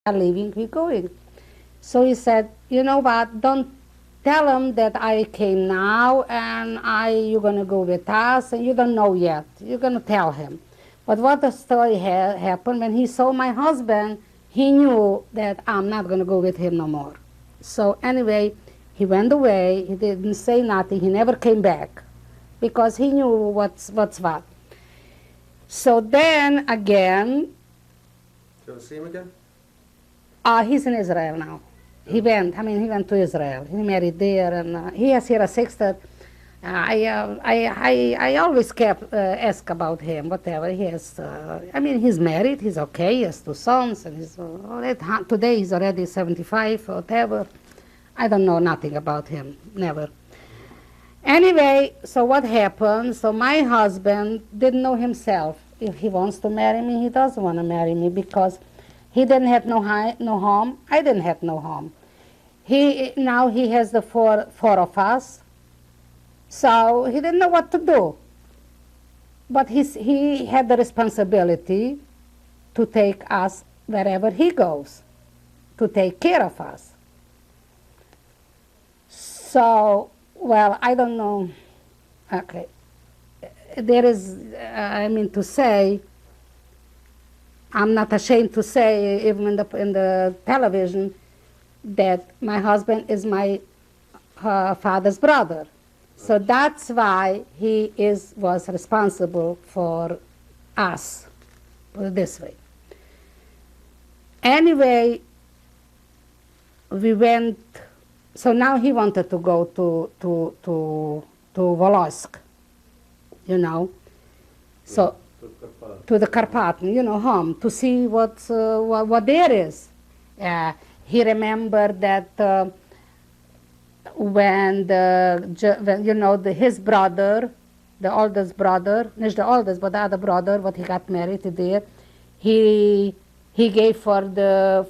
are leaving, we're going. So he said, you know what, don't tell him that I came now and you're going to go with us and you don't know yet. You're going to tell him. But what the story happened, when he saw my husband, he knew that I'm not going to go with him no more. So anyway, he went away. He didn't say nothing. He never came back because he knew what's what. So then again, You ever see him again? he's in Israel now. He went to Israel. He married there, and he has here a sister. I always kept ask about him, whatever. He has, he's married, he's okay, he has 2 sons, and today he's already 75, whatever. I don't know nothing about him, never. Anyway, so what happened? So my husband didn't know himself if he wants to marry me. He doesn't want to marry me because he didn't have no home. I didn't have no home. Now he has the four of us. So he didn't know what to do. But he had the responsibility to take us wherever he goes, to take care of us. So, well, I don't know. Okay. There is, to say, I'm not ashamed to say, even in the television, that my husband is my father's brother. So that's why he was responsible for us, put it this way. Anyway, we went, so now he wanted to go to Volosk, so to the Carpathian, home, to see what there is. He remembered that when his brother, the oldest brother, not the oldest, but the other brother, what he got married there, he gave for a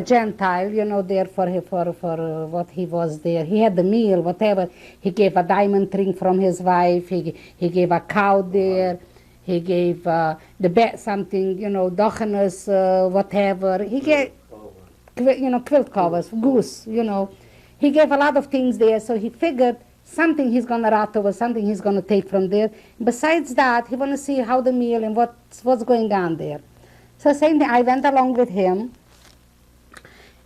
Gentile, there for what he was there. He had the meal, whatever. He gave a diamond ring from his wife. He gave a cow there. He gave the bed something, dochenus, whatever. He gave, quilt covers, goose, He gave a lot of things there, so he figured something he's going to rat over, something he's going to take from there. Besides that, he want to see how the meal and what's going on there. So same thing, I went along with him.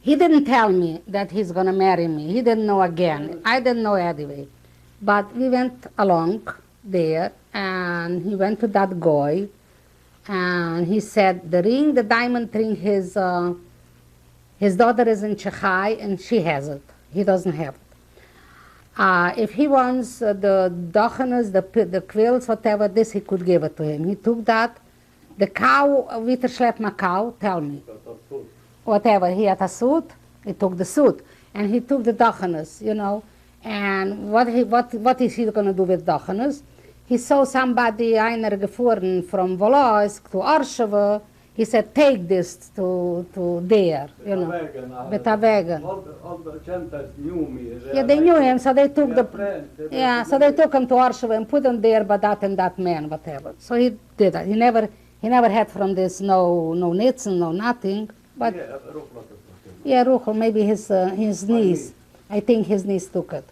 He didn't tell me that he's going to marry me. He didn't know again. I didn't know anyway. But we went along there, and he went to that guy, and he said, the diamond ring, his daughter is in Chechai, and she has it. He doesn't have it. If he wants the dochenes, the quilts, whatever, this, he could give it to him. He took that. The cow, Viter Schleppma cow, tell me. Whatever, he had a suit, he took the suit. And he took the dochenes, And what is he going to do with dochenes? He saw somebody, einer gefahren from Volosk to Orshava. He said, take this to there, With a wagon. All the Gentiles knew me. Yeah, they knew him, so they took so they took him to Orshava and put him there by that and that man, whatever. So he did that. He never had from this no nitzen, no nothing. But yeah, Ruchel, maybe his niece. I think his niece took it.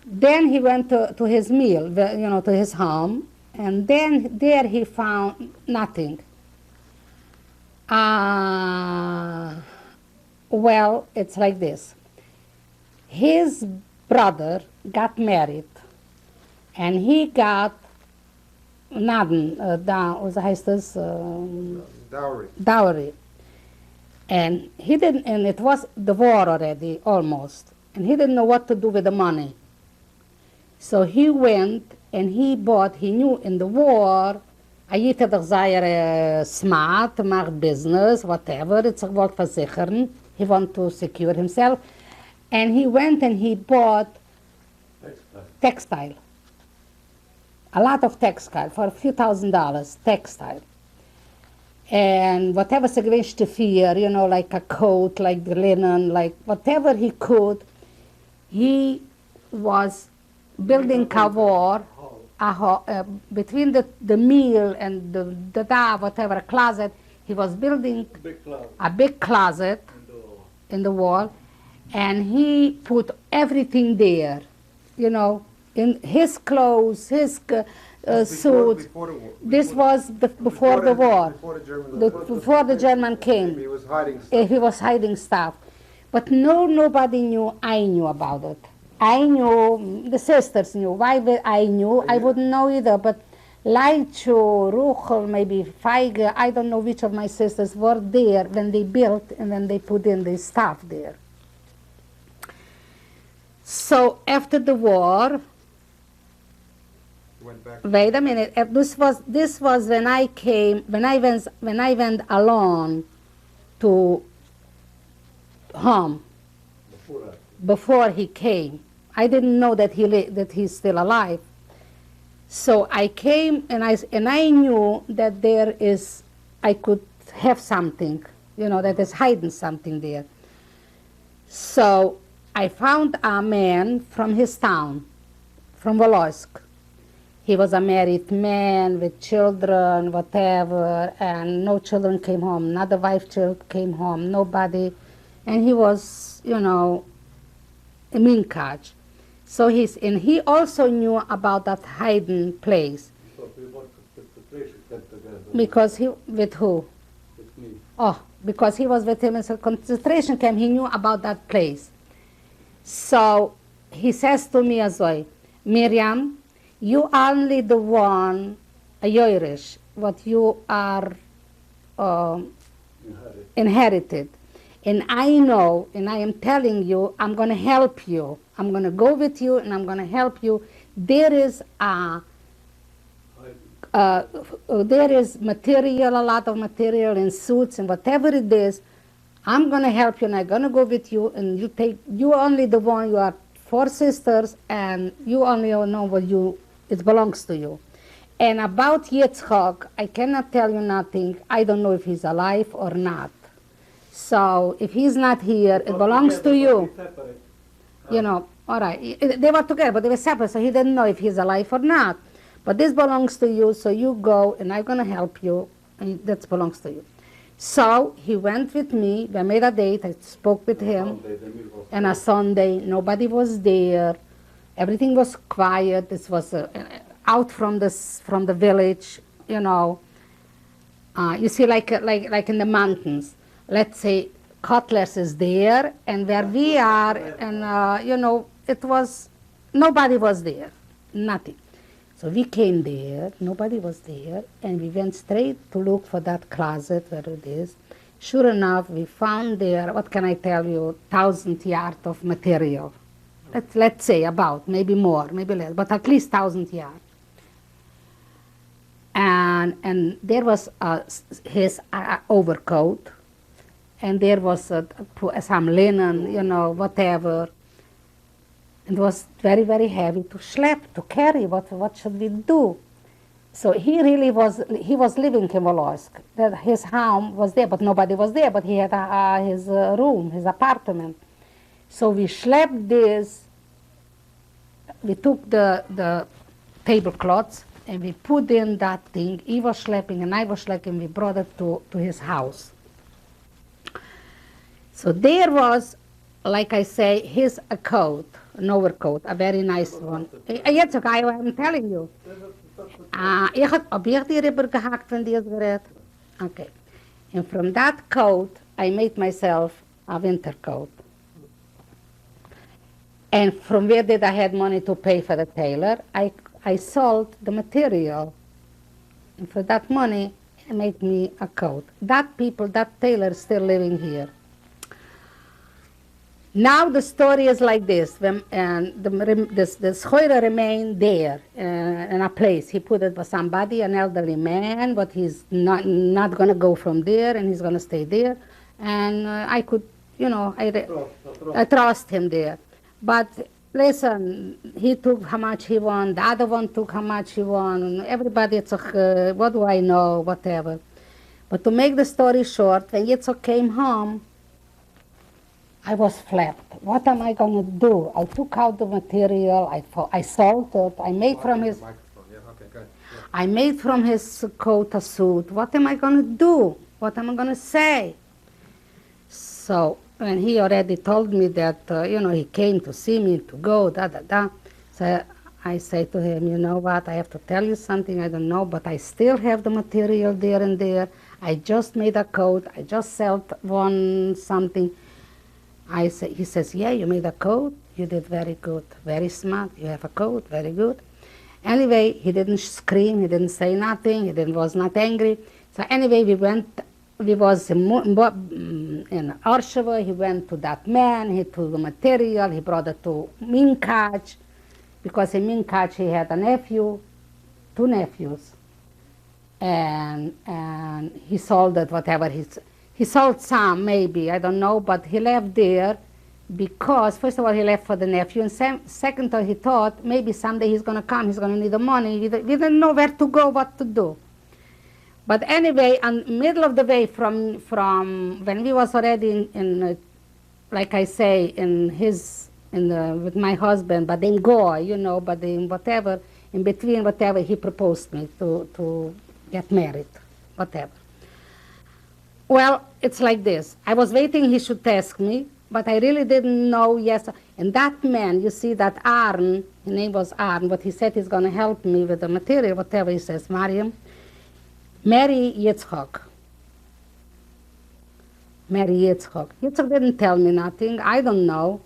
Then he went to his meal, to his home, and then there he found nothing. Well, it's like this. His brother got married, and he got dowry. And it was the war already, almost. And he didn't know what to do with the money. So he went and he knew in the war, Ayita doch sei smart, macht business, whatever, it's gewollt versichern. He wanted to secure himself. And he went and he bought textile. A lot of textile, for a few $1,000s, textile. And whatever se gewünscht to fear, like a coat, like the linen, like whatever he could, he was building kavor between the meal and the whatever closet, he was building Big cloud. a big closet in the wall, and he put everything there, you know, in his clothes, his suits. Before the war. This was before the war, Before the German. before the German came. He was hiding stuff. He was hiding stuff. But nobody knew. I knew about it. I knew, the sisters knew. Why I knew, I wouldn't know either. But Laicho, Ruchel, maybe Feige, I don't know which of my sisters were there when they built and when they put in the stuff there. So after the war, He went back. wait a minute. This was when I came, when I went alone to home before he came. I didn't know that that he's still alive. So I came and I knew that I could have something, you know, that is hiding something there. So I found a man from his town, from Volosk. He was a married man with children, whatever, and no children came home. Not the wife came home, nobody. And he was, you know, a minkaj. So he also knew about that hiding place. So we want to put the place together. Because with who? With me. Oh, because he was with him in a concentration camp, he knew about that place. So he says to me as well, Mariam, you only the one, a Yoirish, what you are inherited. And I know, and I am telling you, I'm going to help you. I'm going to go with you, and I'm going to help you. There is material, a lot of material in suits and whatever it is. I'm going to help you, and I'm going to go with you. And you only the one. You are 4 sisters, and you only know it belongs to you. And about Yitzchak, I cannot tell you nothing. I don't know if he's alive or not. So if he's not here, it belongs to you. You know, all right. They were together, but they were separate, so he didn't know if he's alive or not. But this belongs to you, so you go, and I'm going to help you, and that belongs to you. So he went with me. We made a date. I spoke with him. And a Sunday, nobody was there. Everything was quiet. This was out from the village, you know. You see, like in the mountains. Let's say Cutlass is there, and where we are, and you know, nobody was there, nothing. So we came there, nobody was there, and we went straight to look for that closet where it is. Sure enough, we found there, what can I tell you, 1,000 yards of material. Let's say about, maybe more, maybe less, but at least 1,000 yards. And there was his overcoat, and there was some linen, you know, whatever. It was very, very heavy to to carry. What should we do? So he was living in Volosk. His home was there, but nobody was there, but he had his room, his apartment. So we schlepped this, we took the tablecloths, and we put in that thing. He was schlepping and I was schlepping. We brought it to his house. So there was, like I say, his coat, an overcoat, a very nice one. Jetzt ook, I'm telling you. Heb je die ribber gehakt van die gered? Okay. And from that coat, I made myself a winter coat. And from where did I had money to pay for the tailor? I sold the material. And for that money, he made me a coat. That tailor is still living here. Now the story is like this, and the schoiler remained there in a place. He put it with somebody, an elderly man, but he's not going to go from there, and he's going to stay there. And I could, you know, I trust him there. But listen, he took how much he won, the other one took how much he won, everybody took, what do I know, whatever. But to make the story short, when Yitzhak came home, I was flat. What am I going to do? I took out the material, I sold it, I made from his... I made from his coat a suit. What am I going to do? What am I going to say? So when he already told me that, he came to see me, to go, So I say to him, you know what, I have to tell you something, I don't know, but I still have the material there and there. I just made a coat. I just sold one something. He says, yeah, you made a coat. You did very good, very smart. You have a coat, very good. Anyway, he didn't scream. He didn't say nothing. Was not angry. So anyway, we was in Orshava. He went to that man. He took the material. He brought it to Minkach, because in Minkach he had a nephew, 2 nephews. And he sold it, whatever. He sold some, maybe, I don't know, but he left there because, first of all, he left for the nephew, and second, he thought maybe someday he's going to come, he's going to need the money. We didn't know where to go, what to do. But anyway, in the middle of the way from when we was already in like I say, with my husband, but in Goa, but in whatever, in between whatever, he proposed me to get married, whatever. Well, it's like this. I was waiting he should ask me, but I really didn't know, yes. And that man, you see, that Arn, his name was Arn, but he said he's going to help me with the material, whatever. He says, Mariam, marry Yitzchak. Marry Yitzchak. Yitzchak didn't tell me nothing. I don't know.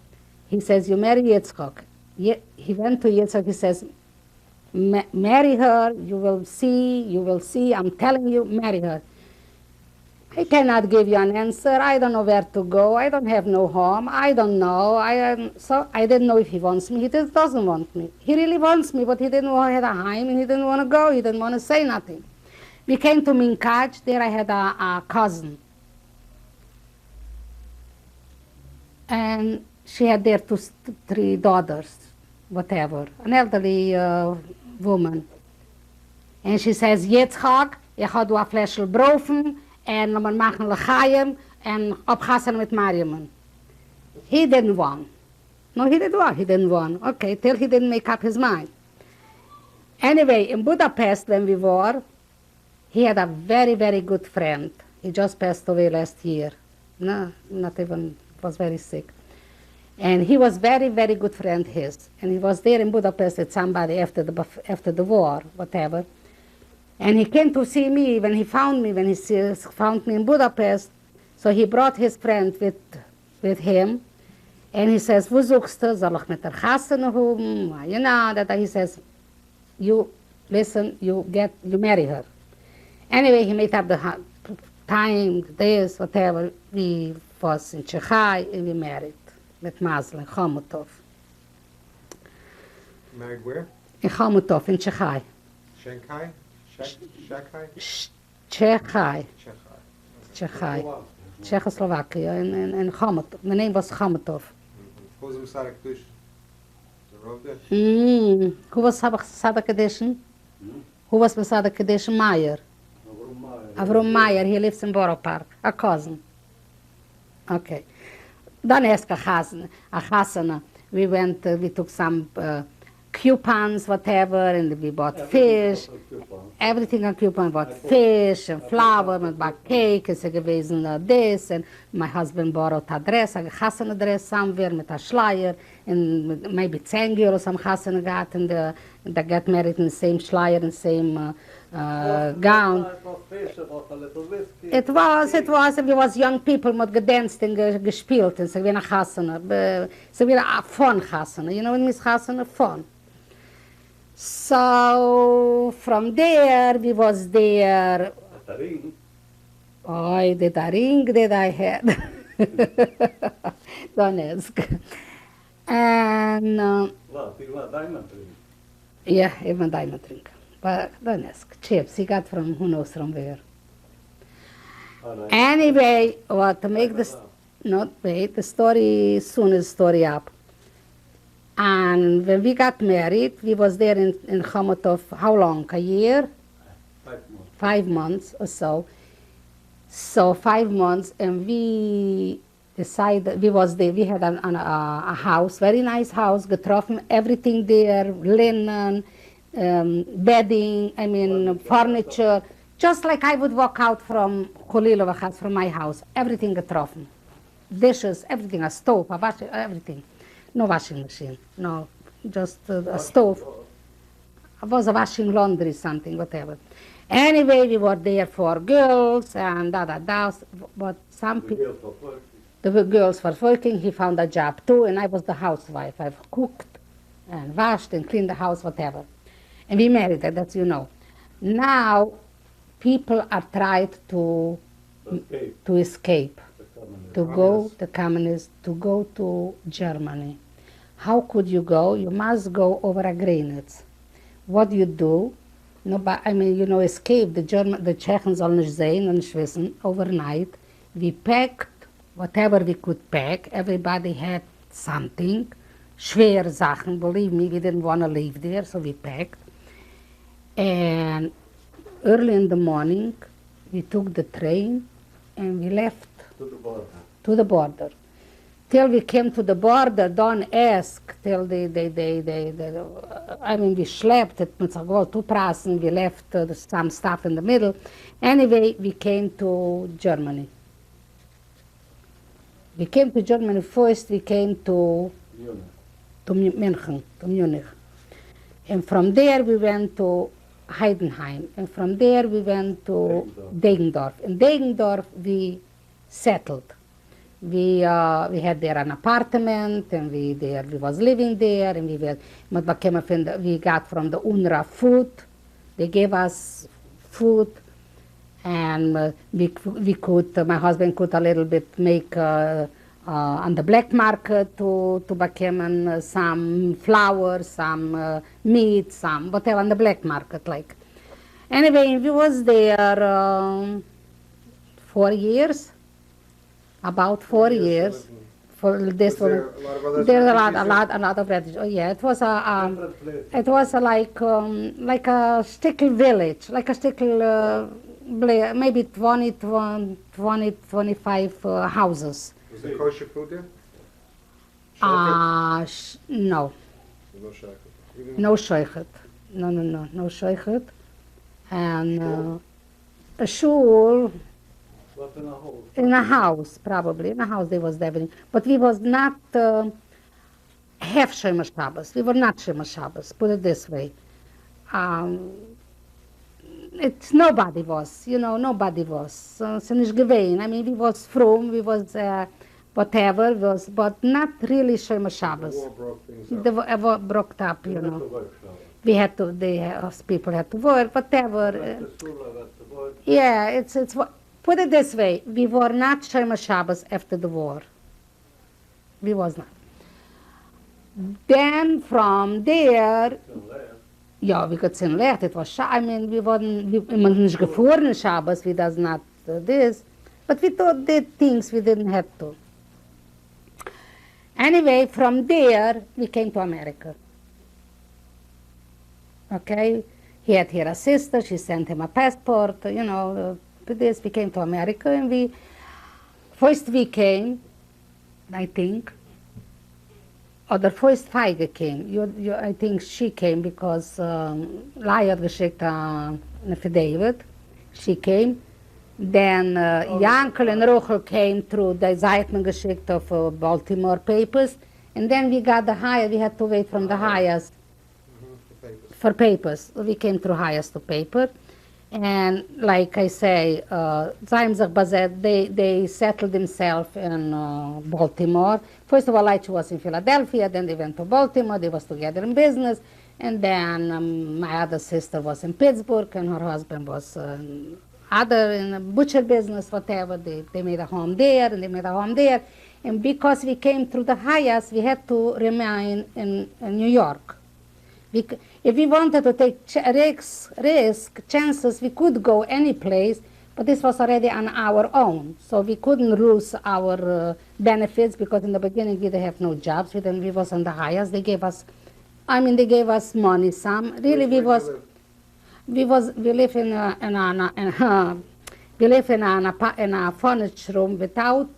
He says, you marry Yitzchak. He went to Yitzchak. He says, marry her. You will see. I'm telling you, marry her. I cannot give you an answer. I don't know where to go. I don't have no home. I don't know. So I didn't know if he wants me. He just doesn't want me. He really wants me, but he didn't want to have a home, and he didn't want to go. He didn't want to say nothing. We came to Minkach. There I had a cousin. And she had there 3 daughters, whatever, an elderly woman. And she says, Yitzchak, ich habe du a Fläschel brofen, and we machen L'chaim, and abgassen mit Mariam. He didn't want. No, he didn't want. Okay, till he didn't make up his mind. Anyway, in Budapest, when we were, he had a very, very good friend. He just passed away last year. No, not even, was very sick. And he was very, very good friend his. And he was there in Budapest with somebody after the war, whatever. And he came to see me when he found me in Budapest. So he brought his friend with him. And he says, wo suchst du? Soll ich mit der Chassene haben? That he says, you listen, you marry her. Anyway, he made up the time, this, whatever. We was in Chechai and we married. With Masel in Chomutov. Married where? In Chomutov, in Chechai. Shanghai? Shakhai? Chechai. Chechai. Czechoslovakia, in Chomutov. The name was Chomutov. Who was the Masada Kedush? The road there? Who was Masada Kedushin? Who was Masada Kedushin? Meyer. Avrom Meyer, he lives in Borough Park. A cousin. Okay. Don't ask a chasana. We took some coupons, whatever, and we bought fish. Everything on coupon. Bought fish and flour, and bought cake, and gewesen this. And my husband borrowed a dress, a chasana dress somewhere, with a schleier, and maybe 10 euros some chasana got, and they got married in the same schleier and same gown. It was, and we was young people, mod gedanced and gespielt, and so we a chasana, so we a fun chasana, you know what means chasana? Fun. So from there, we was there. Oh, did a ring that I had. Don't ask. And diamond ring. Yeah, even diamond ring. But don't ask. Chips, he got from who knows from where. Anyway, what to make this, not wait, the story soon is story up. And when we got married, we was there in Chomutov, how long? A year? 5 months. 5 months or so. So 5 months, and we decided, we was there, we had a house, very nice house, getroffen, everything there, linen, bedding, furniture. Just like I would walk out from Cholilova house, from my house, everything getroffen. Dishes, everything, a stove, a wash, everything. No washing machine, no, just a stove. It was a washing laundry, something, whatever. Anyway, we were there for girls and da. But some people, the girls were working. He found a job too, and I was the housewife. I've cooked and washed and cleaned the house, whatever. And we married, that's you know. Now, people are trying to escape, to go, the communists, to go to Germany. How could you go? You must go over a grenades. What you do? No, but escape. The Tschechen sollen nicht sehen und nicht wissen. Overnight, we packed whatever we could pack. Everybody had something. Schwere Sachen, believe me, we didn't want to live there, so we packed. And early in the morning, we took the train and we left to the border. Till we came to the border, don't ask, till we schlepped it, we left some stuff in the middle. Anyway, we came to Germany. We came to Germany first, we came to Munich. And from there we went to Heidenheim. And from there we went to Degendorf. In Degendorf we settled. We had there an apartment, and we was living there, and we got from the UNRWA food. They gave us food, and we could. My husband could a little bit make on the black market to become some flour, some meat, some whatever on the black market like. Anyway, we was there 4 years. About 4 years. For this, There there's a lot of refugees. Oh yeah, it was like a stickle village, like a stickle, maybe 25 houses. Was there kosher food there? No. No shaykhut. No shaykhut. No shaykhut. And a shul. In a house, probably. In a house they was living. But we was not half Shemesh Shabbos. We were not Shemesh Shabbos, put it this way. Nobody was, nobody was. So nicht gewesen. We was from, we was whatever, but not really Shemesh Shabbos. The war broke things up. The war broke up, We had to, people had to work, whatever. Yeah, it's put it this way, we were not Shemesh Shabbos after the war. We was not. Then from there, we could sing left. It was we weren't nicht gefahren Shabbos, we does not this, but we did things we didn't have to. Anyway, from there, we came to America. Okay? He had here a sister, she sent him a passport, this, we came to America, and first we came, I think, or the first Feige came. I think she came because Lai had geschickt an David. She came. Then Yankel and Rochel came through the Zeitman geschickt of Baltimore papers. And then we got the hire. We had to wait from the hires for papers. We came through hires to paper. And like I say, they settled themselves in Baltimore. First of all, Aichi was in Philadelphia, then they went to Baltimore, they was together in business, and then my other sister was in Pittsburgh, and her husband was in a butcher business, whatever. They made a home there, and they made a home there. And because we came through the highest, we had to remain in New York. If we wanted to take chances, we could go any place, but this was already on our own. So we couldn't lose our benefits because in the beginning we didn't have no jobs. We was on the highest. They gave us money. Some really we live in a furniture room without.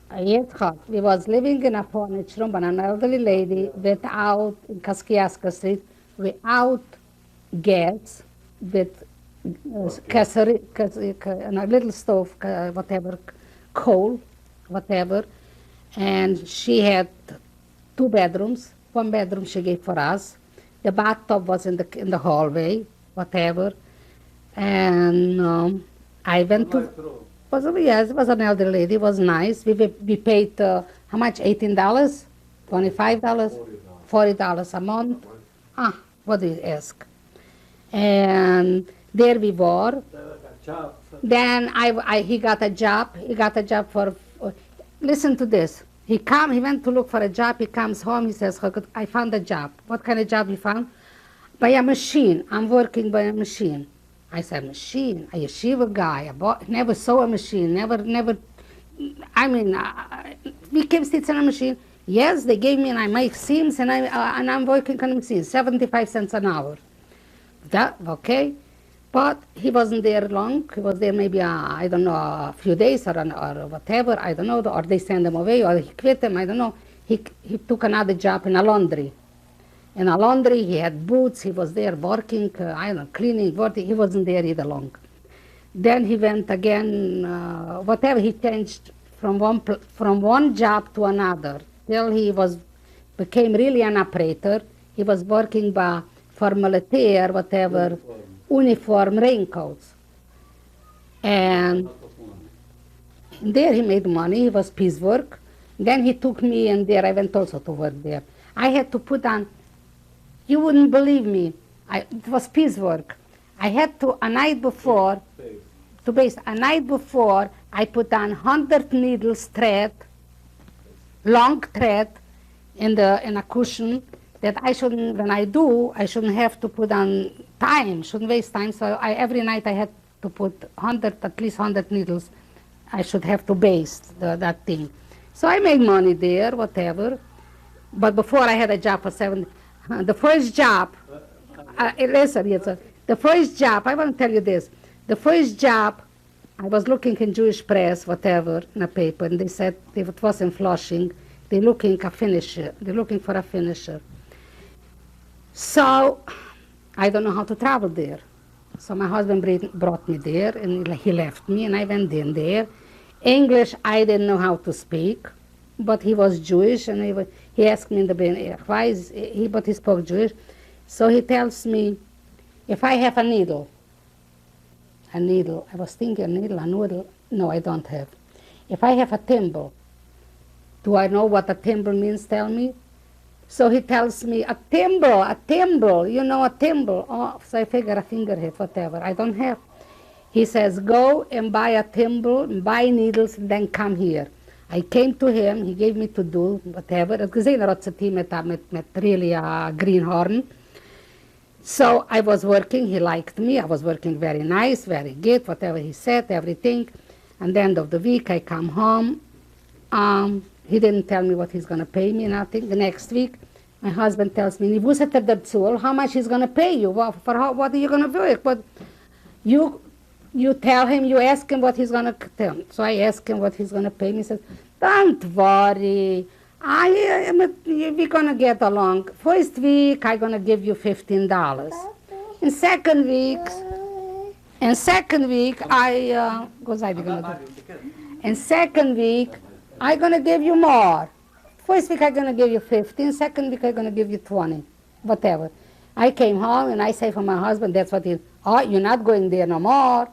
We was living in a furniture room, but an elderly lady without, in Kaskiaska Street, without gas, with and a little stove, whatever, coal, whatever. And she had 2 bedrooms. 1 bedroom she gave for us. The bathtub was in the hallway, whatever. And I went to. Yes, it was an elder lady. It was nice. We paid how much? $18, $25, $40 a month. What do you ask? And there we were. Then he got a job. He got a job for. Listen to this. He went to look for a job. He comes home. He says, I found a job. What kind of job he found? By a machine. I'm working by a machine. I said, machine? A yeshiva guy. Never saw a machine. Never. I mean, we came sit on a machine. Yes, they gave me, and I make seams, and I'm working on a machine. 75 cents an hour. That okay? But he wasn't there long. He was there maybe, I don't know, a few days or whatever. I don't know. Or they sent him away, or he quit him. I don't know. He took another job in a laundry. In a laundry, he had boots. He was there working, I don't know, cleaning, working. He wasn't there either long. Then he went again, whatever. He changed from one job to another till he became really an operator. He was working for military, whatever, uniform raincoats. And there he made money. He was piecework. Then he took me, and there I went also to work there. I had to put on. You wouldn't believe me. It was piecework. I had to, a night before, I put on 100 needles thread, long thread, in a cushion that I shouldn't have to put on time, shouldn't waste time. So every night I had to put at least 100 needles. I should have to baste that thing. So I made money there, whatever. But before I had a job for 7. The first job, the first job, I want to tell you this. The first job, I was looking in Jewish press, whatever, in a paper, and they said if it was in Flushing, they're looking for a finisher. So I don't know how to travel there. So my husband brought me there, and he left me, and I went in there. English, I didn't know how to speak. But he was Jewish, and he asked me in the beginning, why is he, but he spoke Jewish. So he tells me, if I have a needle, I was thinking a noodle, no, I don't have. If I have a thimble, do I know what a thimble means, tell me? So he tells me, a thimble, you know a thimble. Oh, so I figure a fingerhead, whatever, I don't have. He says, go and buy a thimble, buy needles, and then come here. I came to him, he gave me to do whatever. Het gezien dat ze team met really a greenhorn. So I was working, he liked me, I was working very nice, very good, whatever he said, everything. And the end of the week I come home. He didn't tell me what he's going to pay me, nothing. The next week, my husband tells me, how much he's going to pay you? What are you going to work? But you tell him, you ask him what he's going to tell me. So I ask him what he's going to pay me. He says, don't worry. We're going to get along. First week, I'm going to give you $15. In second week, I'm going to give you more. First week, I'm going to give you 15. Second week, I'm going to give you 20. Whatever. I came home, and I say for my husband, that's what you're not going there no more.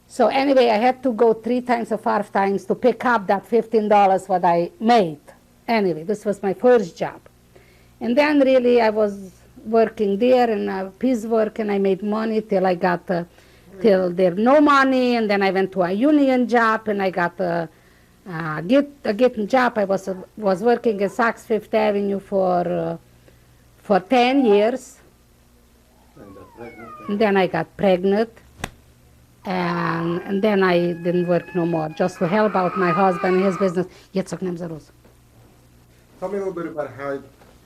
So anyway, I had to go 3 times or 5 times to pick up that $15 what I made. Anyway, this was my first job. And then really I was working there and piecework, and I made money till I got, till there no money, and then I went to a union job, and I got a good job. I was working at Saks Fifth Avenue for 10 years. And then I got pregnant. And then I didn't work no more, just to help out my husband and his business. Tell me a little bit about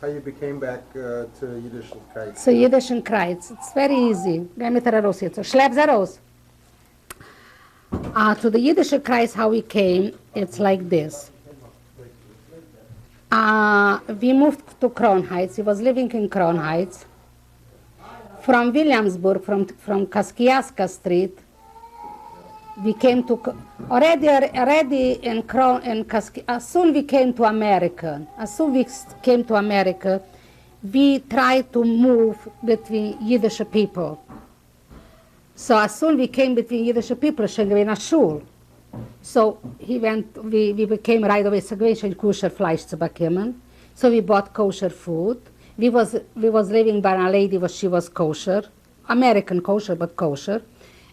how you became back to Yiddishkeit. So Yiddishkeit, it's very easy. Schlepp ze raus. To the Yiddishkeit, how we came, it's like this. We moved to Crown Heights. He was living in Crown Heights. from Williamsburg, from Kaskiaska Street, we came to already in soon we came to America. As soon we came to America, we tried to move between Yiddish people. So as soon we came between Yiddish people, schon gewesen a Schul. So we became right away situation kosher Fleisch zu bekommen. So we bought kosher food. We was living by a lady, she was kosher, American kosher, but kosher.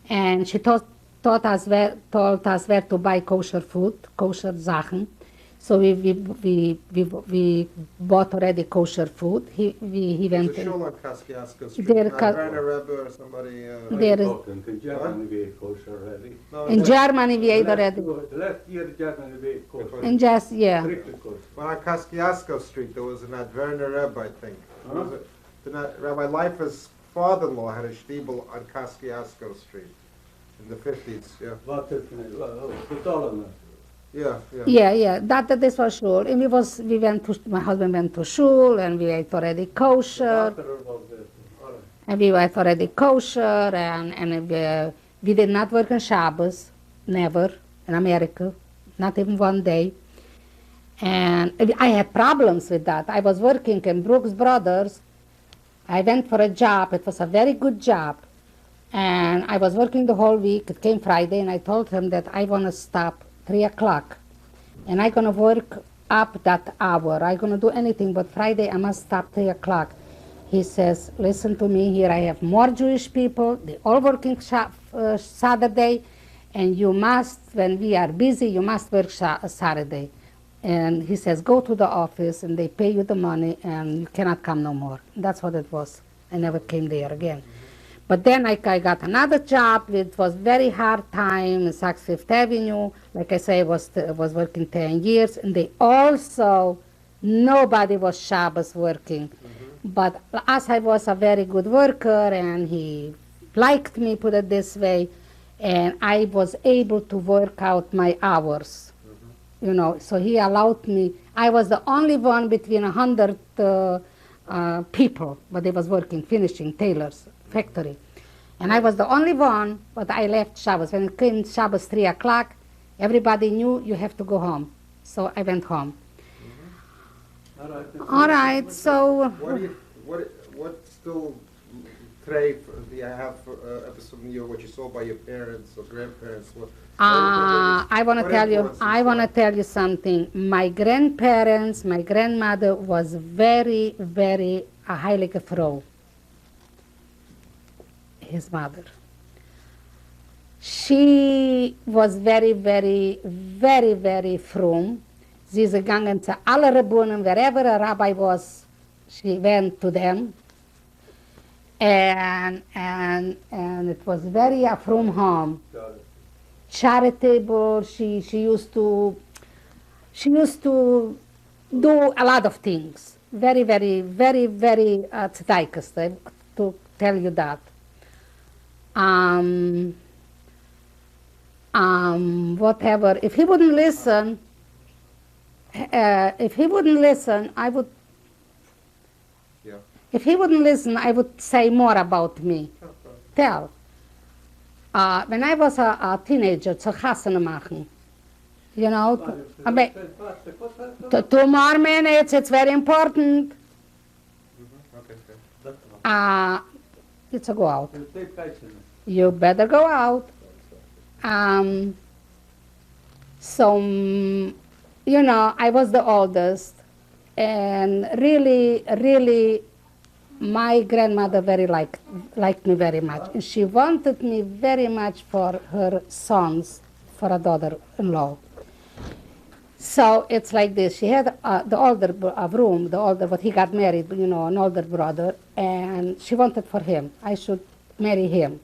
And she told us where to buy kosher food, kosher Sachen. So we bought already kosher food. He went. There's a shul on Kaskiaska Street. There- Werner Rebbe or somebody. There is- In Germany we kosher already. No, In Germany we ate already. Last year Germany we kosher. And just, yeah. Strictly kosher. Well, on Kaskiaska Street, there was an Werner Rebbe, I think. There was Rabbi Leifer's father-in-law had a shtibel on Kaskiaska Street in the 50s. Yeah, What is it? Betalen. yeah. This was sure. And my husband went to shul, and we ate already kosher, and we ate already kosher, and we did not work on Shabbos, never, in America, not even one day. And I had problems with that. I was working in Brooks Brothers. I went for a job. It was a very good job. And I was working the whole week. It came Friday, and I told him that I want to stop 3 o'clock. And I'm going to work up that hour. I'm going to do anything, but Friday I must stop 3 o'clock. He says, listen to me, here I have more Jewish people. They all working Saturday. And you must, when we are busy, you must work Saturday. And he says, go to the office, and they pay you the money, and you cannot come no more. That's what it was. I never came there again. But then I got another job. It was very hard time in Saks Fifth Avenue. Like I say, I was working 10 years. And they also, nobody was Shabbos working. But as I was a very good worker, and he liked me, put it this way, and I was able to work out my hours. You know, so he allowed me. I was the only one between 100 people, but they was working, finishing, tailors, factory. And I was the only one, but I left Shabbos. When it came Shabbos 3 o'clock, everybody knew you have to go home. So I went home. All right, so... What still today do you have episode of what you saw by your parents or grandparents? I want to tell you. I want to tell you something. My grandparents, my grandmother was very, very a heilige Frau. His mother. She was very, very, very, very fromm. Sie ist gegangen zu alle Rabbunen, wherever a rabbi was, she went to them. And it was very a fromm home. Charitable. She used to do a lot of things. Very, very, very, very tzedakist, to tell you that. Whatever. If he wouldn't listen, I would. Yeah. If he wouldn't listen, I would say more about me. Tell. When I was a teenager, zu Chassene machen. You know, two more minutes, it's very important. Okay. It's a go out. You better go out. So, you know, I was the oldest, and really, really, my grandmother very liked me very much. And she wanted me very much for her sons, for a daughter-in-law. So it's like this. She had the older but he got married, you know, an older brother, and she wanted for him. I should marry him.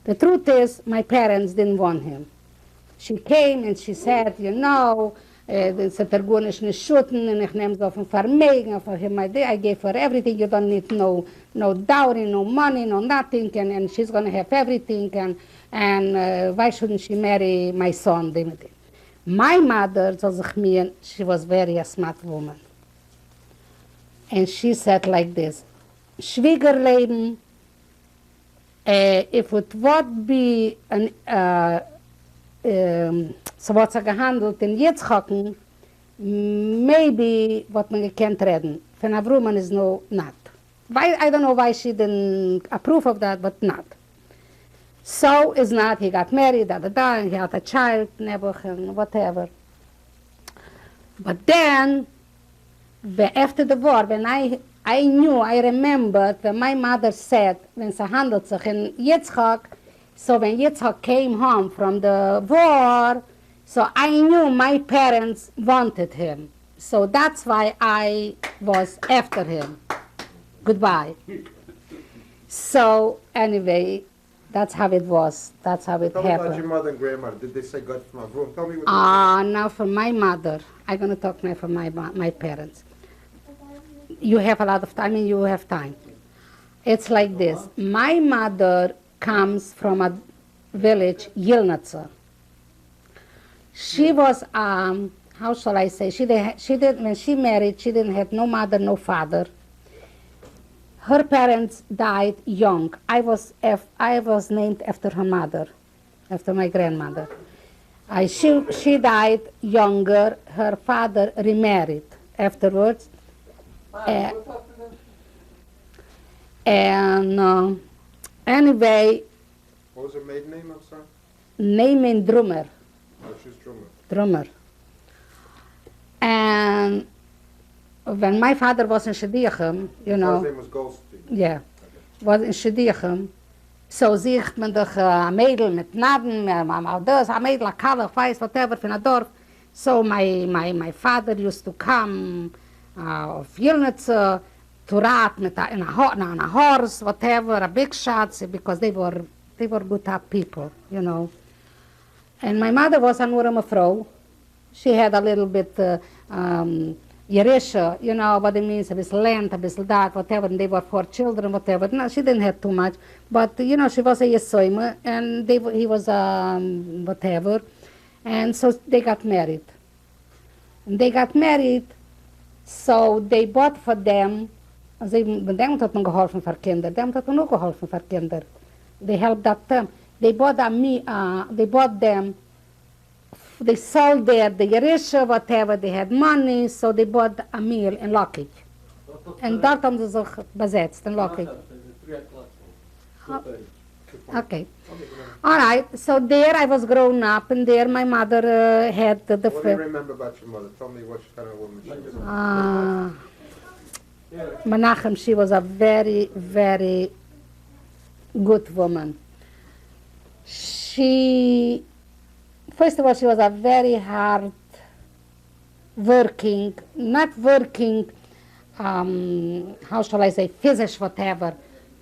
The truth is, my parents didn't want him. She came and she said, you know, it's a tergunish nishuten, and ich nehme so von Vermögen for him. I gave her everything. You don't need no dowry, no money, no nothing, and she's going to have everything, and why shouldn't she marry my son? My mother, she was very a smart woman. And she said like this, Schwiegerleben, If it would be an, so was gehandelt in Yitzchaken, maybe what man can't reden. Von Avruman is no, not. Why, I don't know why she didn't approve of that, but not. So is not, he got married, and he had a child, Nebuch, and whatever. But then, after the war, when I knew, I remembered when my mother said, when sie handelt sich in Yitzchak, so when Yitzchak came home from the war, so I knew my parents wanted him. So that's why I was after him. Goodbye. So anyway, that's how it was. That's how it Tell me about your happened. mother and grandmother. Did they say God from Avram? Tell me what Now for my mother, I'm going to talk now for my parents. You have a lot of time and you have time. It's like this. My mother comes from a village, Yilnatsa. She was, how shall I say, she did, when she married, she didn't have no mother, no father. Her parents died young. I was named after her mother, after my grandmother. She died younger. Her father remarried afterwards. And anyway, what was her maiden name, I'm sorry? name in Drummer. Oh, she's drummer. Drummer. And when my father was in Shediachem, you His know, name was Goldstein. yeah, was in Shediachem, so sieht man doch a Mädel mit Naden, das, a Mädel, a Kalle, weiß, whatever, von a Dorf. So my father used to come auf Yilnitz to ride on a horse, whatever, a big shots, because they were good up people, you know. And my mother was an Urama Frau. She had a little bit Yerisha, you know what it means, a bisschen land, a bisschen that, whatever, and they were 4 children, whatever. No, she didn't have too much, but, you know, she was a Yesoima, and he was whatever. And so they got married. And they got married, so they bought for them, dem hat man geholfen für Kinder, dem hat man auch geholfen für Kinder. They helped them. They bought them, they sold the Yerisha, whatever, they had money, so they bought a meal in Lockheed. And dort haben sie sich besetzt, in Lockheed. Okay. All right, so there I was grown up, and there my mother had the... What do you remember about your mother? Tell me what kind of woman she was. Menachem, she was a very, very good woman. First of all, she was a very hard working, not working, how shall I say, physics, whatever.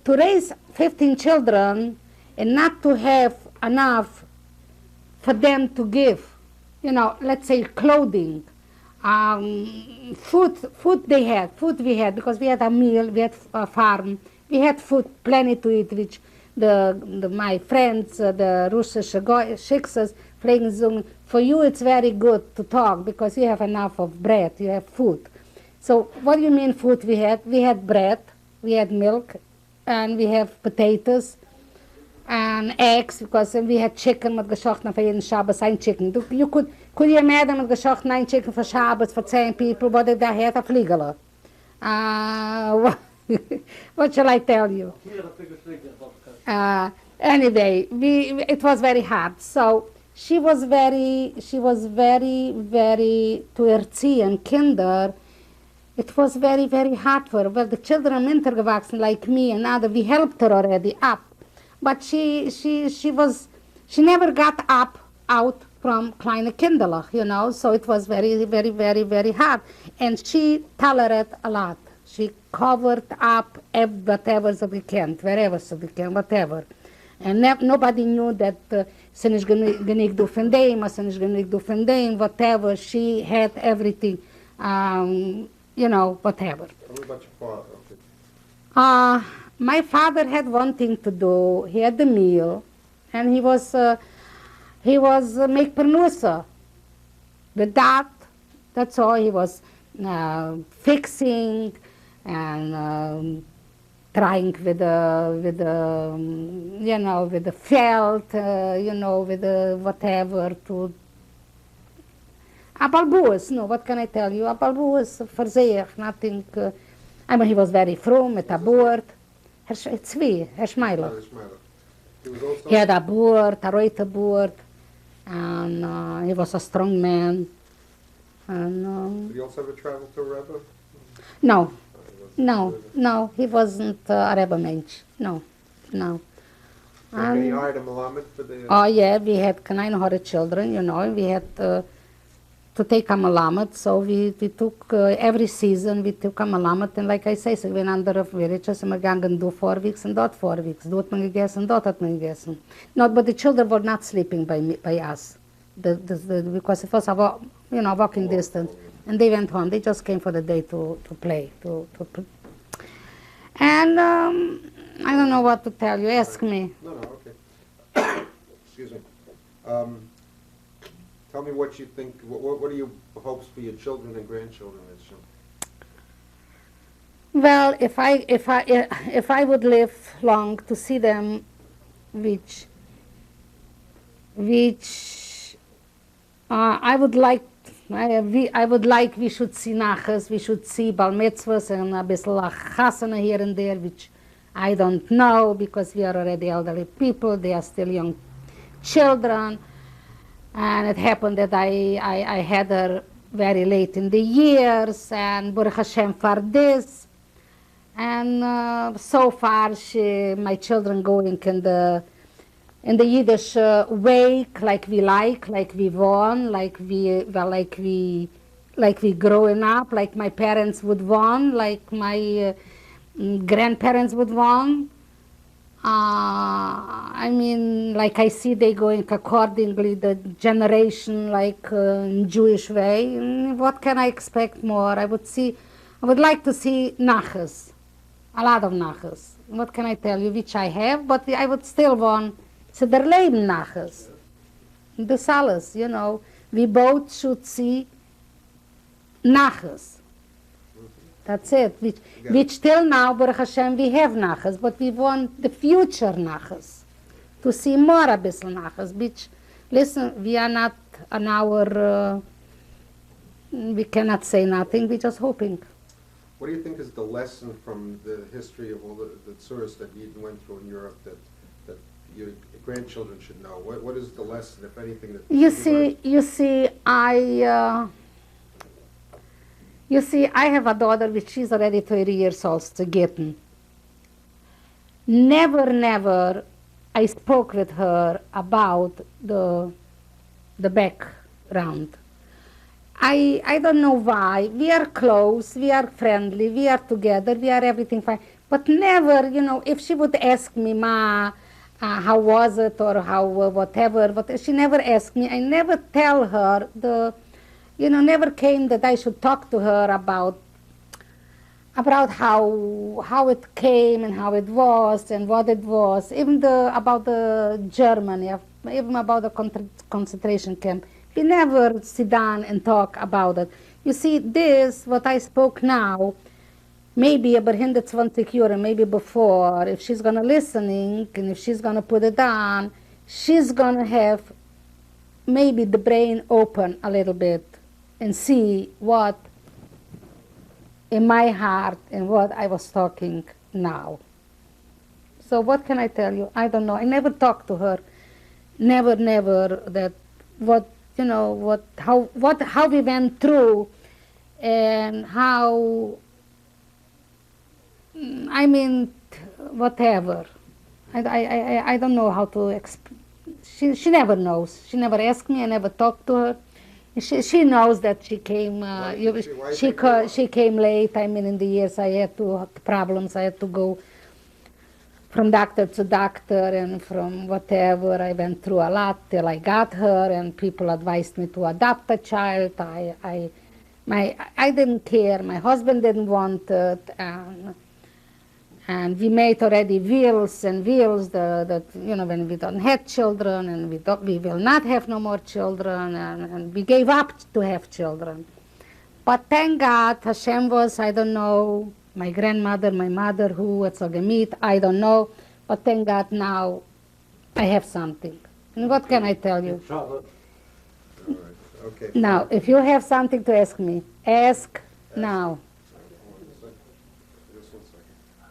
To raise 15 children and not to have enough for them to give, you know, let's say clothing, food we had, because we had a meal, we had a farm, we had food, plenty to eat, which my friends, the Russische Schicksals, pflegen sagen, for you it's very good to talk because you have enough of bread, you have food. So what do you mean food we had? We had bread, we had milk, and we have potatoes, and eggs, because we had chicken with geschochten for jeden Shabbos, ein chicken. Could you imagine with geschochten ein chicken for Shabbos for 10 people, but they had a fliegele? What shall I tell you? Anyway, it was very hard. So she was very, very, to erziehen Kinder, it was very, very hard for her. Well, the children are intergewachsen like me and other, we helped her already up. But she never got out from kleine Kinderlach, you know, so it was very, very, very, very hard. And she tolerated a lot. She covered up whatever she can, wherever she can, whatever. And nobody knew that sie nicht genug do von dem, sie nicht genug do von dem, whatever. She had everything, you know, whatever. Tell me about your father. Okay. My father had one thing to do. He had the meal, and he was make pernusa. With that's all. He was fixing and trying with the with the felt, with the whatever to. Abalboos, no, what can I tell you? Abalboos, verzeg, nothing. I mean, he was very froom, with a board. Zwei, Herr Schmeiler. He was also He had a board, a rote board, and he was a strong man. And did he also ever travel to Rebbe? no, no, he wasn't a Rebbe mensch. No. Okay, he hired a Malamed for the... Oh yeah, we had 900 children, we had to take a Malamed, so we took, every season we took a Malamed, and like I say, so we went under villages, and we gegangen do 4 weeks and dort 4 weeks. Dort hat man gegessen, dort hat man gegessen. No, but the children were not sleeping by us, because it was a walking distance, and they went home. They just came for the day to play, and I don't know what to tell you. Ask me. No, okay. Excuse me. Tell me what you think, what are your hopes for your children and grandchildren? Well, if I would live long to see them, which I would like we should see nachas, we should see bar mitzvahs and a bissel chasana here and there, which I don't know because we are already elderly people. They are still young children, and it happened that I had her very late in the years, and Baruch Hashem for this. And so far, my children going in the Yiddish way, like we want, like we growing up, like my parents would want, like my grandparents would want. I mean, like I see they going accordingly, the generation, like in Jewish way. What can I expect more? I would like to see nachas. A lot of nachas. What can I tell you? Which I have, but I would still want to der Leben nachas. Das alles, We both should see nachas. That's it. Which till now, Baruch Hashem, we have nachas, but we want the future nachas. To see more a bissel nachas. Which, listen, we are not an hour, we cannot say nothing, we're just hoping. What do you think is the lesson from the history of all the tsuras that you went through in Europe that your grandchildren should know? What is the lesson, if anything, that you see, I have a daughter which she's already 30 years old to Gitten. Never I spoke with her about the background. I don't know why. We are close, we are friendly, we are together, we are everything fine. But never, if she would ask me, Ma, how was it, or how, whatever, she never asked me. I never tell her, never came that I should talk to her about how it came and how it was and what it was, even about the Germany, even about the concentration camp. We never sit down and talk about it. You see, this, what I spoke now, maybe about 120 euro, maybe before, if she's going to listening and if she's going to put it down, she's going to have maybe the brain open a little bit and see what in my heart and what I was talking now. So what can I tell you? I don't know. I never talked to her. Never that how we went through and how, I mean, whatever. I don't know how to explain. She never knows. She never asked me. I never talked to her. She knows that she came. She came late. I mean, in the years I had problems. I had to go from doctor to doctor, and from whatever. I went through a lot till I got her, and people advised me to adopt a child. I didn't care. My husband didn't want it, and we made already wills that when we don't have children, and we will not have no more children, and we gave up to have children. But thank God, Hashem was, I don't know, my grandmother, my mother, who was a meat, I don't know. But thank God now I have something. And what can I tell you? Charlotte, All right. Okay. Now, fine. if you have something to ask me, ask now. Just 1 second.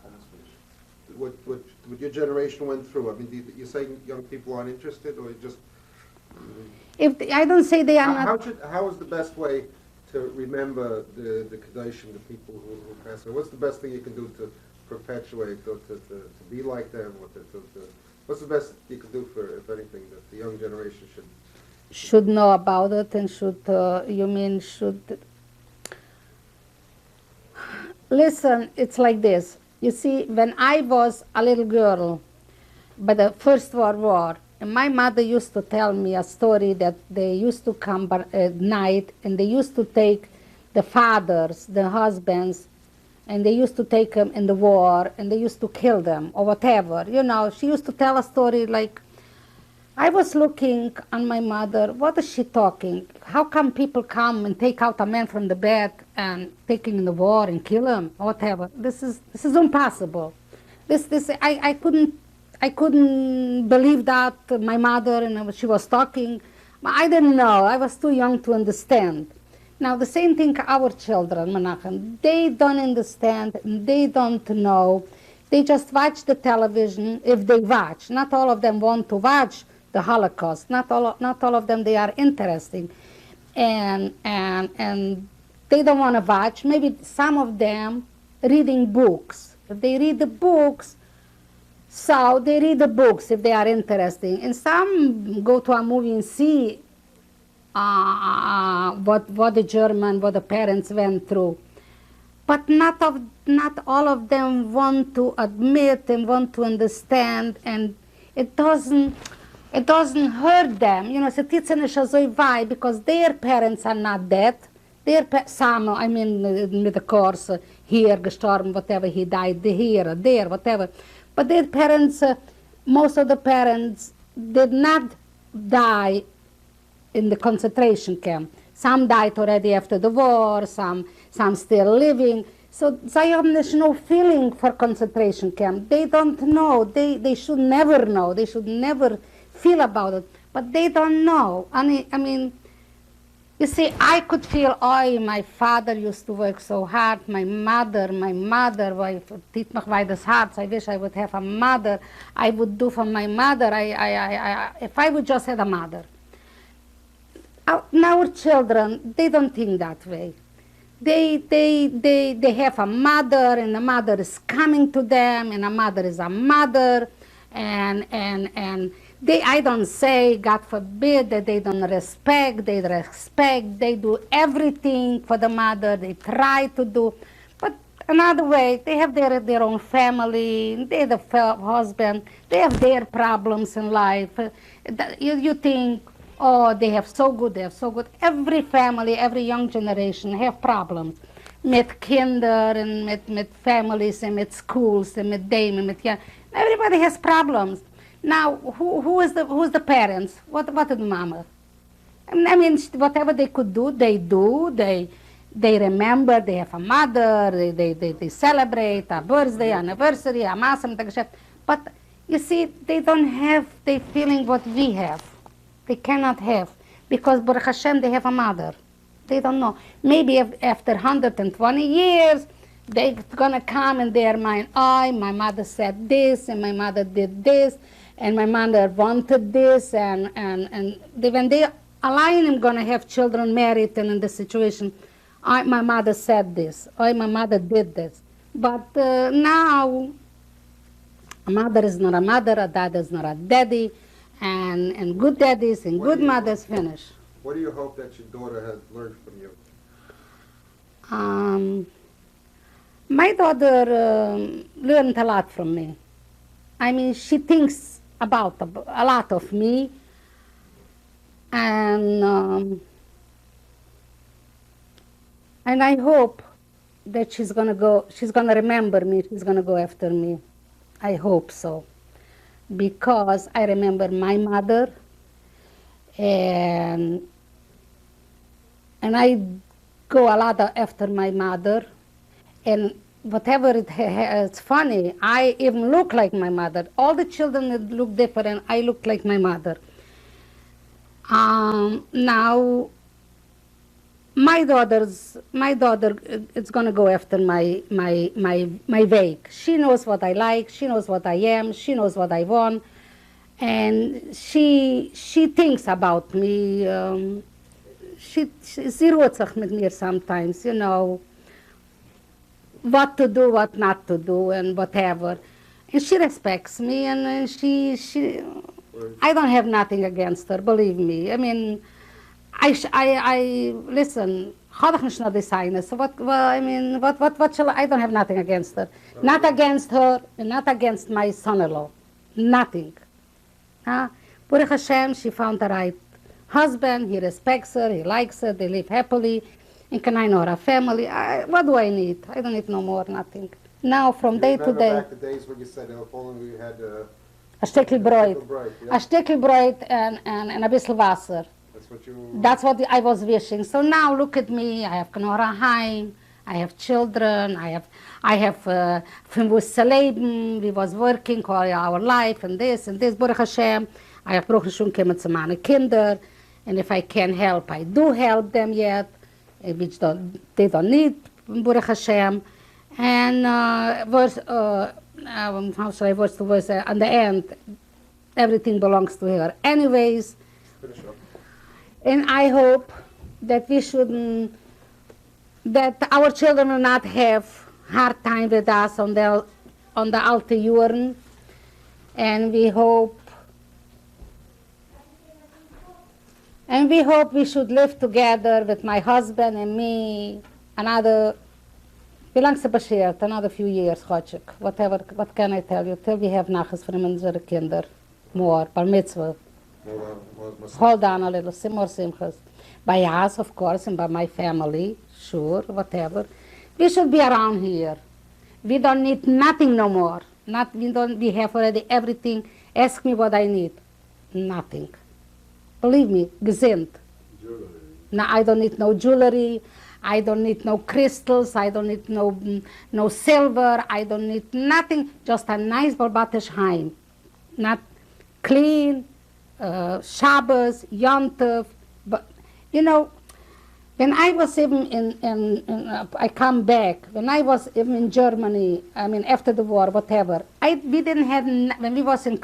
Almost finished. What your generation went through, I mean, you say young people aren't interested, or you just... I don't say they are not. How is the best way to remember the Kedoshim, the people who passed away? What's the best thing you can do to perpetuate, or to be like them, or what's the best you can do for, if anything, that the young generation Should know about it and should, should. Listen, it's like this. You see, when I was a little girl, by the First World War, and my mother used to tell me a story that they used to come at night and they used to take the fathers, the husbands, and they used to take them in the war and they used to kill them or whatever. You know, she used to tell a story like, I was looking on my mother, what is she talking? How come people come and take out a man from the bed and take him in the war and kill him or whatever? This is impossible. I couldn't believe that my mother and she was talking. I didn't know. I was too young to understand. Now the same thing our children, Menachem, they don't understand, they don't know. They just watch the television if they watch. Not all of them want to watch the Holocaust. Not all of them they are interested. And they don't want to watch. Maybe some of them reading books. If they read the books, so they read the books if they are interested. And some go to a movie and see what the parents went through. But not all of them want to admit and want to understand, and it doesn't hurt them. You know, why? Because their parents are not dead. Some, I mean, with the course, here, gestorben, whatever, he died here, there, whatever. But their parents, most of the parents did not die in the concentration camp. Some died already after the war, some still living. So they have no feeling for concentration camp. They don't know. They should never know. They should never feel about it. But they don't know. I mean, you see, I could feel, oh, my father used to work so hard. My mother, dit nog bij das Herz. I wish I would have a mother. I would do for my mother. If I would just have a mother. Our children, they don't think that way. They have a mother, and the mother is coming to them, and a mother is a mother, and I don't say, God forbid, that they don't respect. They respect. They do everything for the mother. They try to do, but another way, they have their own family. They have the husband. They have their problems in life. You think, oh, they have so good. Every family, every young generation have problems. Met kinder and met families and met schools and met them and met everybody has problems. Now, who's the parents? What is the mama? I mean, whatever they could do, they do. They remember. They have a mother. They celebrate a birthday, anniversary, a massam. But you see, they don't have the feeling what we have. They cannot have, because Baruch Hashem, they have a mother. They don't know. Maybe after 120 years, they're going to come in their mind, oh, my mother said this, and my mother did this, and my mother wanted this, and when they align, I'm going to have children married and in this situation, my mother said this, my mother did this. But now, a mother is not a mother, a dad is not a daddy, and good daddies and good mothers finish. What do you hope that your daughter has learned from you? My daughter learned a lot from me. I mean, she thinks about a lot of me, and I hope that she's gonna remember me. She's gonna go after me. I hope so. Because I remember my mother, and I go a lot after my mother, and whatever it's funny, I even look like my mother. All the children that look different, I look like my mother. Now, my daughter, it's gonna go after my way. She knows what I like. She knows what I am. She knows what I want, and she thinks about me. She roots with me sometimes, you know, what to do, what not to do, and whatever. And she respects me, and she I don't have nothing against her, believe me. I mean, I listen. How do I decide? So what? Well, I mean, what shall I don't have nothing against her. Not against her, and not against my son-in-law. Nothing. Baruch Hashem, she found the right husband. He respects her. He likes her. They live happily. And can I know her family? What do I need? I don't need no more. Nothing. Now, from day to day. Back the days when you said if only we had a stickel brood. Yeah. A stickel brood and a bissel Wasser. That's what I was wishing. So now look at me. I have Knora Heim. I have children. I have from Leben. We was working all our life and this. Baruch Hashem. I have Baruch Hashem kommen zu meine Kinder. And if I can help, I do help them yet. Which they don't need, Baruch Hashem. And how should I words to words? On the end, everything belongs to her. Anyways. Finish up. And I hope that that our children will not have hard time with us on the alte Jahren. And we hope we should live together with my husband and me another, wie lang se beschert? Another few years, Chotschik. Whatever, what can I tell you? Till we have nachas from unsere Kinder. More, bar mitzvah. Hold on a little, some more simchas. By us, of course, and by my family, sure, whatever. We should be around here. We don't need nothing no more. We have already everything. Ask me what I need. Nothing. Believe me, gesinnt. Now, I don't need no jewelry. I don't need no crystals. I don't need no silver. I don't need nothing. Just a nice Barbatisch heim. Not clean, Shabbos, Yom Tov. But, you know, when I was even I come back, when I was even in Germany, I mean, after the war, whatever, we didn't have, when we was in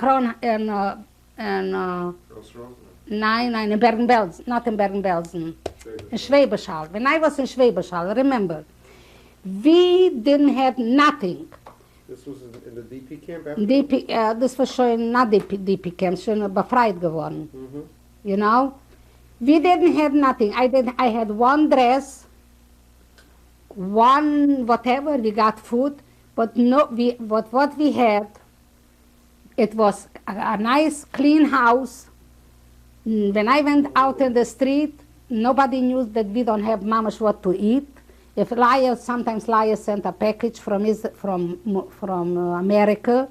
Nein, in Bergen-Belsen, not in Bergen-Belsen, in Schwäbisch Hall. When I was in Schwäbisch Hall, remember, we didn't have nothing. This was in the DP camp? Das war schon not DP camp, schon befreit geworden. You know? We didn't have nothing. I had one dress, one whatever, we got food, but no, what we had, it was a nice, clean house. When I went out in the street, nobody knew that we don't have mamash what to eat. If sometimes Laya sent a package from America,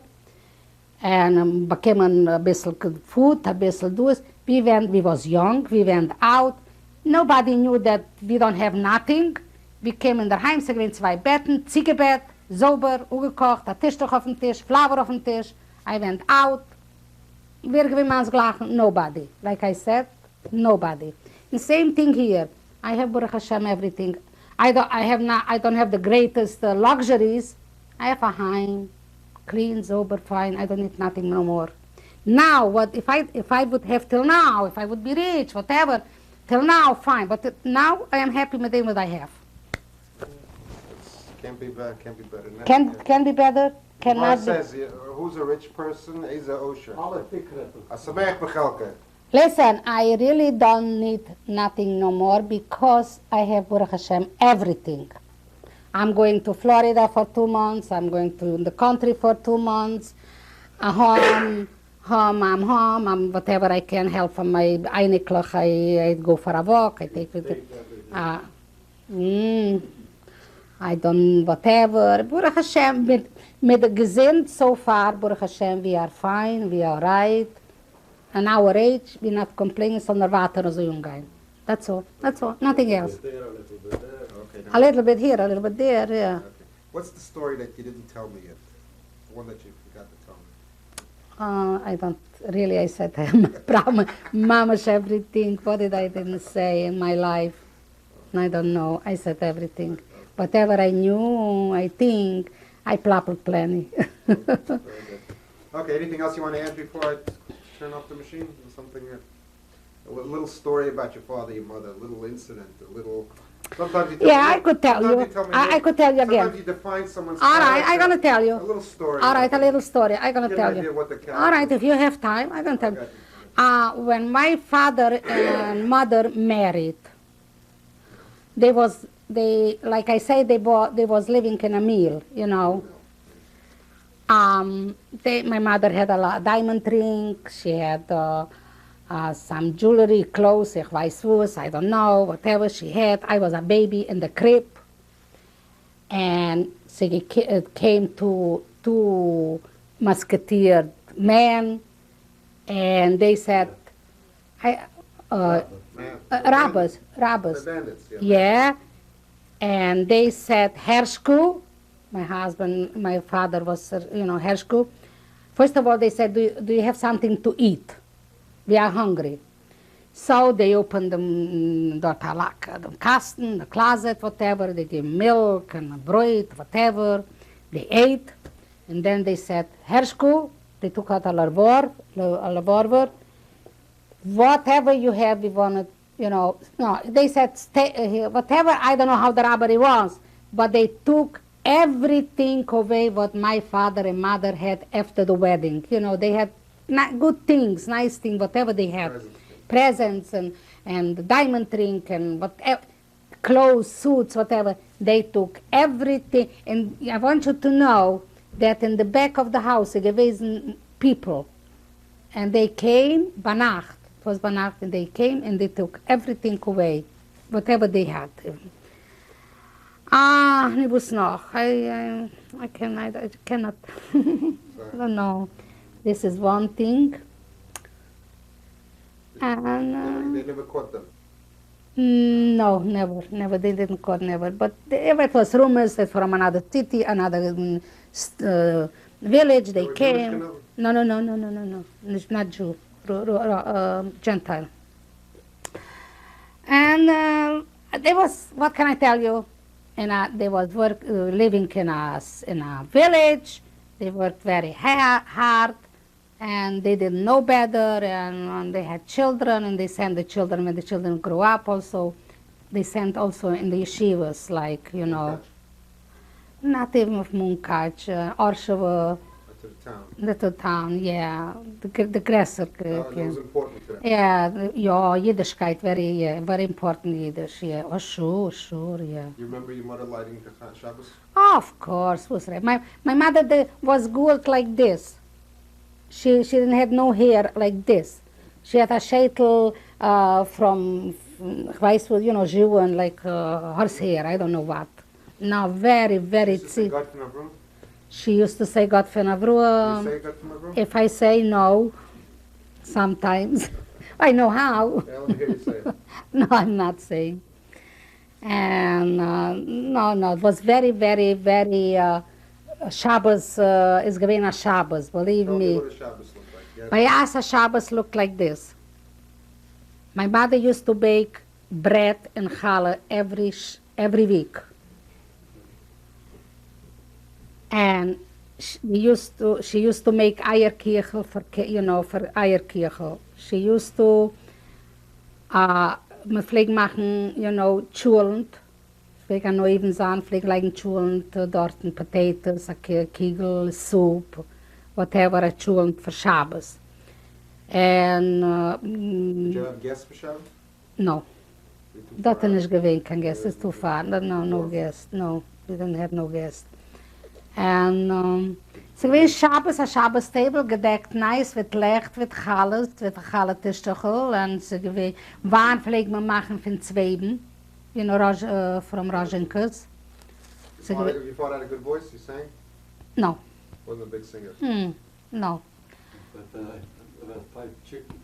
and became a bissel food, a bissel dus. We was young, we went out. Nobody knew that we don't have nothing. We came in der Heim, sie gewinnt 2 Betten, Ziegebett, sauber, ugekocht, a Tischtuch auf dem Tisch, Flower auf dem Tisch. I went out. Wer gewinnt man's gelachen? Nobody. Like I said, nobody. The same thing here. I have Baruch Hashem everything. I don't have the greatest luxuries. I have a Heim, clean, sober, fine. I don't need nothing no more. Now, what if I would have till now, if I would be rich, whatever, till now, fine. But now I am happy with what I have. Can't be better than that. Can be better. Cannot be. Says, who's a rich person? He's a osher. A samech bechelke. Listen, I really don't need nothing no more because I have, Baruch Hashem, everything. I'm going to Florida for 2 months. I'm going to the country for 2 months. I'm home. Whatever I can help from my Einiklach, I go for a walk. I take with it. I don't, whatever. Baruch Hashem, with the gezind so far, Baruch Hashem, we are fine, we are right. At our age, we're not complaining, so water as a young guy. That's all, nothing else. Okay, A little bit here, a little bit there, yeah. Okay. What's the story that you didn't tell me yet? The one that you forgot to tell me. I don't really, I said, mama's everything. What did I didn't say in my life? I don't know. I said everything. Whatever I knew, I think, I plappered plenty. Very good. Okay, anything else you want to add before I turn off the machine? Something, a little story about your father, your mother, a little incident, a little... Sometimes you tell Yeah, me, I could tell you. tell me I could tell you again. Sometimes you define someone's All right, character. I'm going to tell you. A little story. All right, a little story. I'm going to Get an tell idea you. what the character All right, is. if you have time, I'm going to tell Okay. you. When my father and mother married, like I say, they was living in a mill, you know. My mother had a diamond ring. She had some jewelry, clothes, ich weiß was, I don't know, whatever she had. I was a baby in the crib. And she came to two musketeer men, and they said, robbers. The bandits, yeah. Yeah, and they said, Hershku, my father was, Hershku. First of all, they said, do you have something to eat? We are hungry. So they opened the kasten, the closet, whatever. They gave milk and bread, whatever. They ate. And then they said, Hershku, they took out a revolver. Whatever you have, we wanted, no, they said, stay, whatever, I don't know how the robbery was, but they took everything away what my father and mother had after the wedding. They had good things, nice things, whatever they had. Presents and diamond ring and whatever, clothes, suits, whatever. They took everything. And I want you to know that in the back of the house, there were people. And they came, Banacht, it was Banacht, and they came and they took everything away, whatever they had. It was noch. I cannot. I don't know. This is one thing. And They never caught them. no, never. They didn't caught, never. But it was rumors that from another city, another village, they were came. Jewish, No. It's not Jew, Gentile. And there was, what can I tell you? And they was living in a village. They worked very hard. And they didn't know better, and they had children, and they sent the children, when the children grew up also, they sent also in the yeshivas, like, not even of Munkach, Orshawa, To the town. little town, yeah, the Gresser. It was important to them. Yeah, Yiddishkeit, very important Yiddish, yeah. Oh, sure, yeah. You remember your mother lighting the Shabbos? Of course, was right. My mother was good like this. She didn't have no hair like this. She had a sheitel from, Jew and like horsehair, I don't know what. No, very, very She thick. She used to say God from Avram. She used to say God from You Avram. say God from Avram? If I say no, sometimes, I know how. Yeah, let me hear you say it. No, I'm not saying. And no, it was very, very, very, Shabbos is gewesen a Shabbos, believe Tell me me. what a Shabbos looked like. Yeah. My Asa Shabbos looked like this. My mother used to bake bread and challah every week. And she used to make eierkichel for eierkichel. She used to me pflegen machen, chulent. Pflegen an even sagen, pflegen like chulent, dort potatoes, a kegel, soup, whatever a chulent for Shabbos. And Did you have guests for Shabbos? no, You too dat far out? is gewesen, kein guest, it's too far. No guest, no, we didn't have no guest. And so gewesen Shabbos, a Shabbos table, gedeckt nice, with Licht, with Challes, with a Challe Tischtuchel, and so gewesen, Wein pflegt man machen von Zweben, from Rojenkus. So gewesen, You thought I had a good voice? You sang? no, Wasn't a big singer. no, About 5 chicken.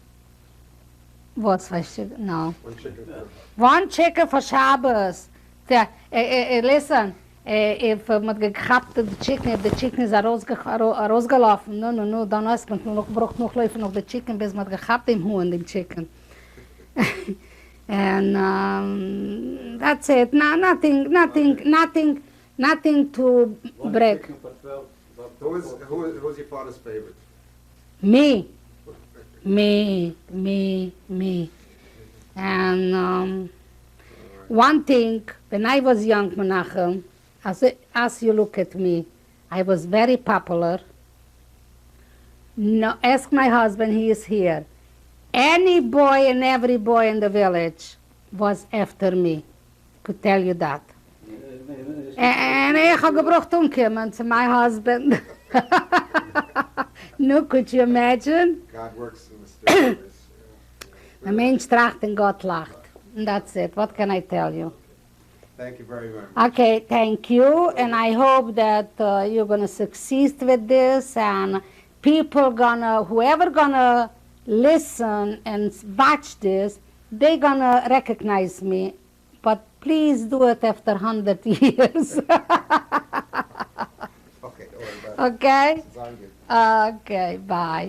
what's weißt no. One chicken for... One chicken for Shabbos. Listen, if man gehabt the chicken, if the chicken is rausgelaufen, no, dann hast man noch braucht noch laufen auf the chicken, bis man gehabt im Huhn, dem chicken. And that's it. No, nothing to One break. chicken for 12, about Who was your father's favorite? Me. And one thing, when I was young, Menachem, as you look at me, I was very popular. No, ask my husband, he is here. Any boy and every boy in the village was after me. Could tell you that. And I have gebracht umkommen to my husband. No, could you imagine? God works in mysterious ways. A Mensch tracht and Gott lacht. And that's it. What can I tell you? Thank you very much. Okay, thank you. And I hope that you're going to succeed with this. And people whoever gonna listen and watch this, they gonna recognize me. But please do it after 100 years. Okay, don't worry about it. Okay? It's on you. Okay, bye.